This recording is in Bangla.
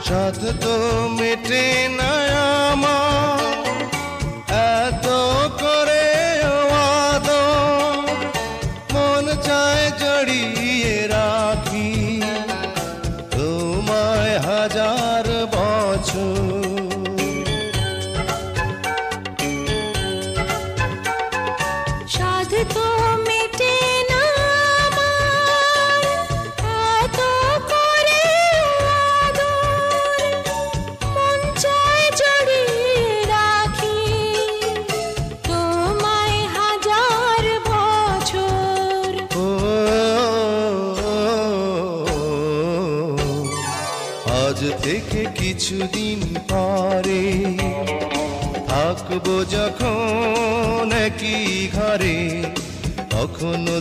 সাধ তো মেটে না আমার এত করে আদর, মন চায় জড়িয়ে রাখি তোমায় হাজার বছর। সাধ তো মেটে না আমার এত করে আদর, মন চায় জড়িয়ে রাখি তোমায় হাজার বছর। ও আজ থেকে কিছুদিন পরে থাকবো যখন একই ঘরে, কখনো